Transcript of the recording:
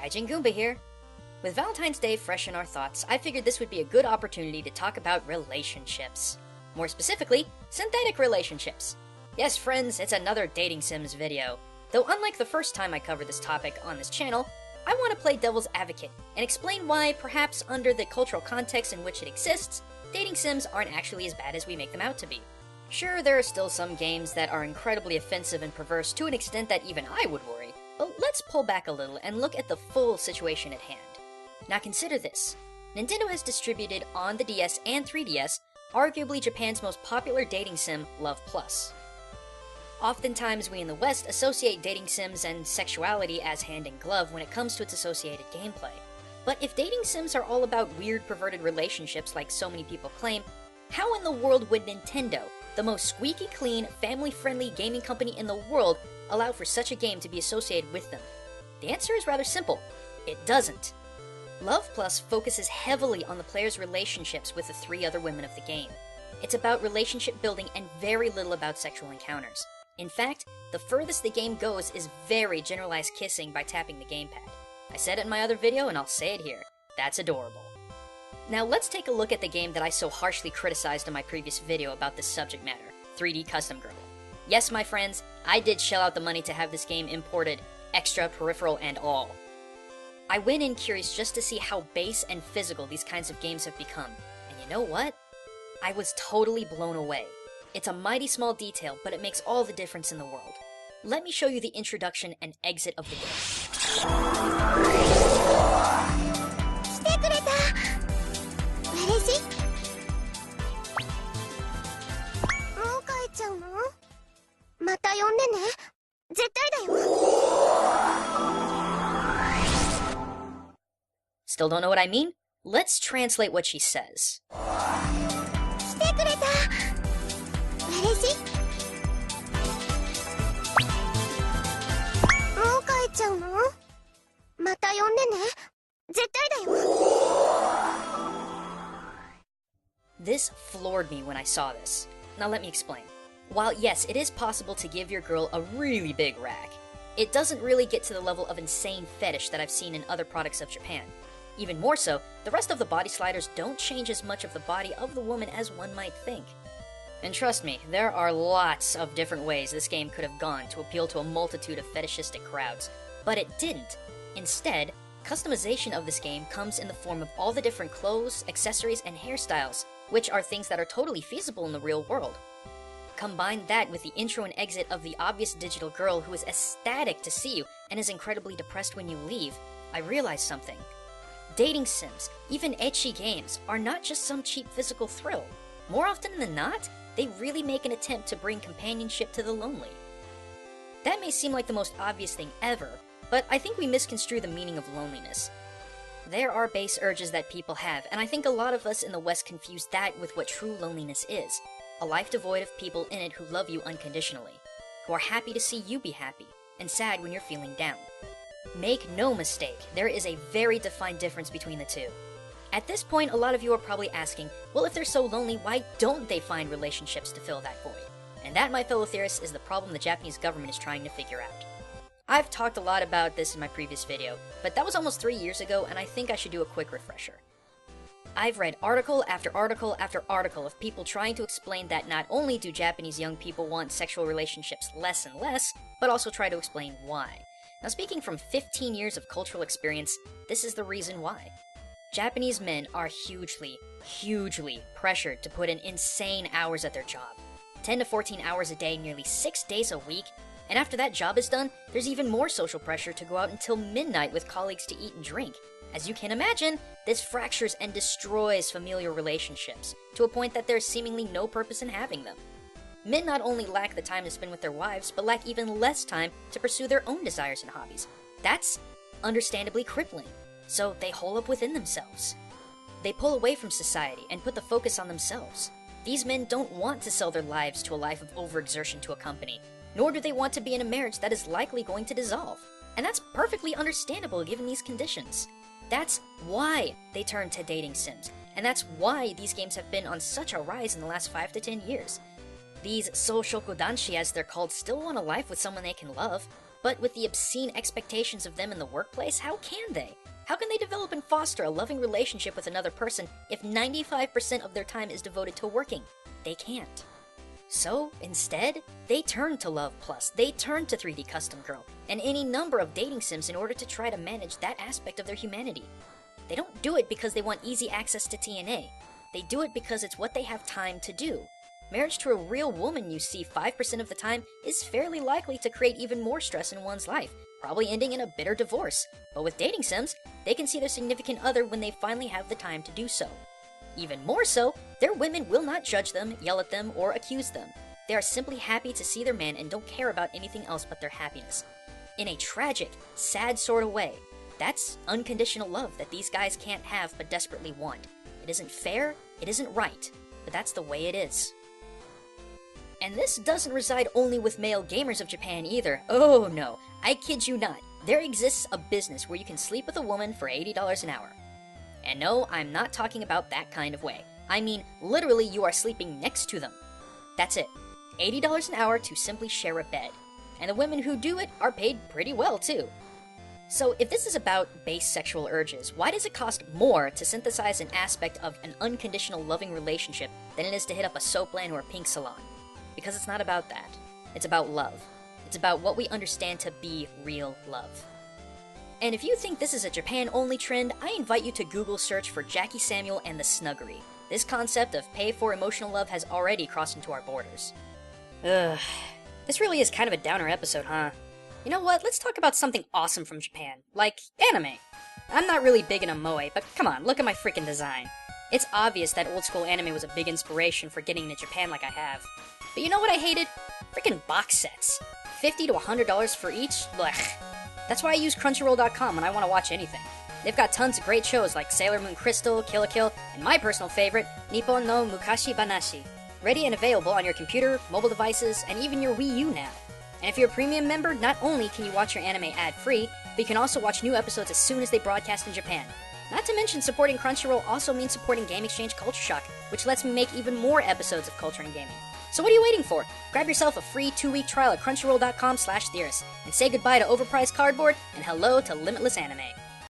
Gaijin Goomba here. With Valentine's Day fresh in our thoughts, I figured this would be a good opportunity to talk about relationships. More specifically, synthetic relationships. Yes, friends, it's another Dating Sims video. Though unlike the first time I covered this topic on this channel, I want to play devil's advocate and explain why, perhaps under the cultural context in which it exists, dating sims aren't actually as bad as we make them out to be. Sure, there are still some games that are incredibly offensive and perverse to an extent that even I would worry, but let's pull back a little and look at the full situation at hand. Now consider this. Nintendo has distributed on the DS and 3DS arguably Japan's most popular dating sim, Love Plus. Oftentimes we in the West associate dating sims and sexuality as hand in glove when it comes to its associated gameplay. But if dating sims are all about weird perverted relationships like so many people claim, how in the world would Nintendo, the most squeaky clean, family-friendly gaming company in the world, allow for such a game to be associated with them? The answer is rather simple. It doesn't. Love Plus focuses heavily on the player's relationships with the three other women of the game. It's about relationship building and very little about sexual encounters. In fact, the furthest the game goes is very generalized kissing by tapping the gamepad. I said it in my other video and I'll say it here. That's adorable. Now let's take a look at the game that I so harshly criticized in my previous video about this subject matter, 3D Custom Girl. Yes, my friends, I did shell out the money to have this game imported, extra, peripheral, and all. I went in curious just to see how base and physical these kinds of games have become, and you know what? I was totally blown away. It's a mighty small detail, but it makes all the difference in the world. Let me show you the introduction and exit of the game. Still don't know what I mean? Let's translate what she says. This floored me when I saw this. Now let me explain. While yes, it is possible to give your girl a really big rack, it doesn't really get to the level of insane fetish that I've seen in other products of Japan. Even more so, the rest of the body sliders don't change as much of the body of the woman as one might think. And trust me, there are lots of different ways this game could have gone to appeal to a multitude of fetishistic crowds, but it didn't. Instead, customization of this game comes in the form of all the different clothes, accessories, and hairstyles, which are things that are totally feasible in the real world. Combine that with the intro and exit of the obvious digital girl who is ecstatic to see you and is incredibly depressed when you leave, I realized something. Dating sims, even ecchi games, are not just some cheap physical thrill. More often than not, they really make an attempt to bring companionship to the lonely. That may seem like the most obvious thing ever, but I think we misconstrue the meaning of loneliness. There are base urges that people have, and I think a lot of us in the West confuse that with what true loneliness is. A life devoid of people in it who love you unconditionally, who are happy to see you be happy, and sad when you're feeling down. Make no mistake, there is a very defined difference between the two. At this point, a lot of you are probably asking, well, if they're so lonely, why don't they find relationships to fill that void? And that, my fellow theorists, is the problem the Japanese government is trying to figure out. I've talked a lot about this in my previous video, but that was almost 3 years ago, and I think I should do a quick refresher. I've read article after article after article of people trying to explain that not only do Japanese young people want sexual relationships less and less, but also try to explain why. Now, speaking from 15 years of cultural experience, this is the reason why. Japanese men are hugely pressured to put in insane hours at their job. 10 to 14 hours a day, nearly 6 days a week, and after that job is done, there's even more social pressure to go out until midnight with colleagues to eat and drink. As you can imagine, this fractures and destroys familial relationships, to a point that there's seemingly no purpose in having them. Men not only lack the time to spend with their wives, but lack even less time to pursue their own desires and hobbies. That's understandably crippling, so they hole up within themselves. They pull away from society and put the focus on themselves. These men don't want to sell their lives to a life of overexertion to a company, nor do they want to be in a marriage that is likely going to dissolve. And that's perfectly understandable given these conditions. That's why they turn to dating sims, and that's why these games have been on such a rise in the last 5 to 10 years. These soushoku danshi, as they're called, still want a life with someone they can love. But with the obscene expectations of them in the workplace, how can they? How can they develop and foster a loving relationship with another person if 95% of their time is devoted to working? They can't. So, instead, they turn to Love Plus, they turn to 3D Custom Girl, and any number of dating sims in order to try to manage that aspect of their humanity. They don't do it because they want easy access to TNA. They do it because it's what they have time to do. Marriage to a real woman, you see, 5% of the time is fairly likely to create even more stress in one's life, probably ending in a bitter divorce. But with dating sims, they can see their significant other when they finally have the time to do so. Even more so, their women will not judge them, yell at them, or accuse them. They are simply happy to see their man and don't care about anything else but their happiness. In a tragic, sad sort of way, that's unconditional love that these guys can't have but desperately want. It isn't fair, it isn't right, but that's the way it is. And this doesn't reside only with male gamers of Japan either. Oh no, I kid you not. There exists a business where you can sleep with a woman for $80 an hour. And no, I'm not talking about that kind of way. I mean, literally you are sleeping next to them. That's it. $80 an hour to simply share a bed. And the women who do it are paid pretty well too. So if this is about base sexual urges, why does it cost more to synthesize an aspect of an unconditional loving relationship than it is to hit up a Soapland or a Pink Salon? Because it's not about that. It's about love. It's about what we understand to be real love. And if you think this is a Japan-only trend, I invite you to Google search for Jackie Samuel and the Snuggery. This concept of pay for emotional love has already crossed into our borders. Ugh. This really is kind of a downer episode, huh? You know what? Let's talk about something awesome from Japan. Like anime. I'm not really big into moe, but come on, look at my freaking design. It's obvious that old school anime was a big inspiration for getting into Japan like I have. But you know what I hated? Freaking box sets. $50 to $100 for each? Blech. That's why I use Crunchyroll.com when I want to watch anything. They've got tons of great shows like Sailor Moon Crystal, Kill la Kill, and my personal favorite, Nippon no Mukashi Banashi. Ready and available on your computer, mobile devices, and even your Wii U now. And if you're a premium member, not only can you watch your anime ad-free, but you can also watch new episodes as soon as they broadcast in Japan. Not to mention, supporting Crunchyroll also means supporting Game Exchange Culture Shock, which lets me make even more episodes of culture and gaming. So what are you waiting for? Grab yourself a free 2-week trial at crunchyroll.com/theorist, and say goodbye to overpriced cardboard, and hello to limitless anime.